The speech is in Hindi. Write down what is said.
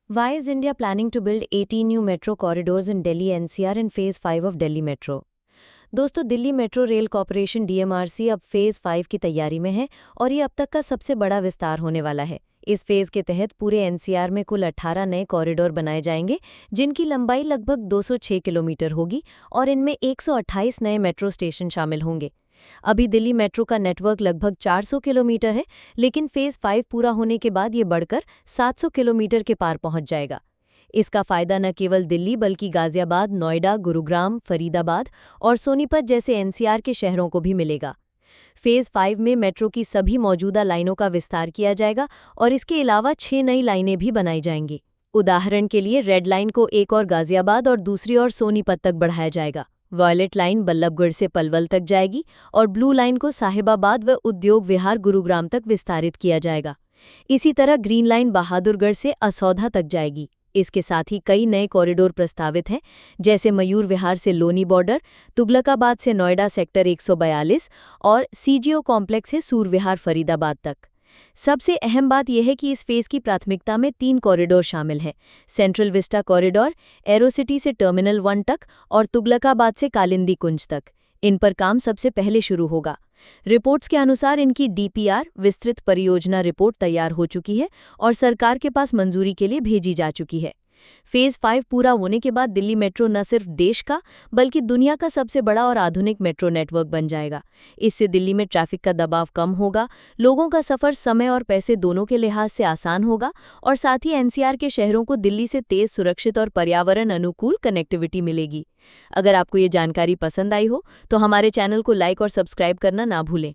Why is India planning to build 18 new metro corridors in Delhi NCR in Phase 5 of Delhi Metro? दोस्तों, Delhi metro rail corporation DMRC अब फेज़ 5 की तैयारी में है और ये अब तक का सबसे बड़ा विस्तार होने वाला है। इस फेज़ के तहत पूरे एनसीआर में कुल 18 नए कॉरिडोर बनाए जाएंगे, जिनकी लंबाई लगभग 206 किलोमीटर होगी और इनमें 128 नए मेट्रो स्टेशन शामिल होंगे। अभी दिल्ली मेट्रो का नेटवर्क लगभग 400 किलोमीटर है, लेकिन फेज़ 5 पूरा होने के बाद ये बढ़कर 700 किलोमीटर के पार पहुंच जाएगा। इसका फायदा न केवल दिल्ली बल्कि गाजियाबाद, नोएडा, गुरुग्राम, फरीदाबाद और सोनीपत जैसे एनसीआर के शहरों को भी मिलेगा। फेज़ 5 में मेट्रो की सभी मौजूदा लाइनों का विस्तार किया जाएगा और इसके अलावा 6 नई लाइनें भी बनाई जाएंगी। उदाहरण के लिए रेड लाइन को एक और गाजियाबाद और दूसरी ओर सोनीपत तक बढ़ाया जाएगा। वॉयलेट लाइन बल्लभगढ़ से पलवल तक जाएगी और ब्लू लाइन को साहिबाबाद व उद्योग विहार गुरुग्राम तक विस्तारित किया जाएगा। इसी तरह ग्रीन लाइन बहादुरगढ़ से असौधा तक जाएगी। इसके साथ ही कई नए कॉरिडोर प्रस्तावित हैं, जैसे मयूर विहार से लोनी बॉर्डर, तुगलकाबाद से नोएडा सेक्टर 142 और सीजीओ कॉम्प्लेक्स से सूरविहार फरीदाबाद तक। सबसे अहम बात यह है कि इस फेज़ की प्राथमिकता में 3 कॉरिडोर शामिल हैं: सेंट्रल विस्टा कॉरिडोर, एरोसिटी से टर्मिनल 1 तक और तुगलकाबाद से कालिंदी कुंज तक। इन पर काम सबसे पहले शुरू होगा। रिपोर्ट्स के अनुसार इनकी डीपीआर विस्तृत परियोजना रिपोर्ट तैयार हो चुकी है और सरकार के पास मंजूरी के लिए भेजी जा चुकी है। फेज़ 5 पूरा होने के बाद दिल्ली मेट्रो न सिर्फ देश का बल्कि दुनिया का सबसे बड़ा और आधुनिक मेट्रो नेटवर्क बन जाएगा। इससे दिल्ली में ट्रैफिक का दबाव कम होगा, लोगों का सफ़र समय और पैसे दोनों के लिहाज से आसान होगा और साथ ही एनसीआर के शहरों को दिल्ली से तेज, सुरक्षित और पर्यावरण अनुकूल कनेक्टिविटी मिलेगी। अगर आपको ये जानकारी पसंद आई हो तो हमारे चैनल को लाइक और सब्सक्राइब करना ना भूलें।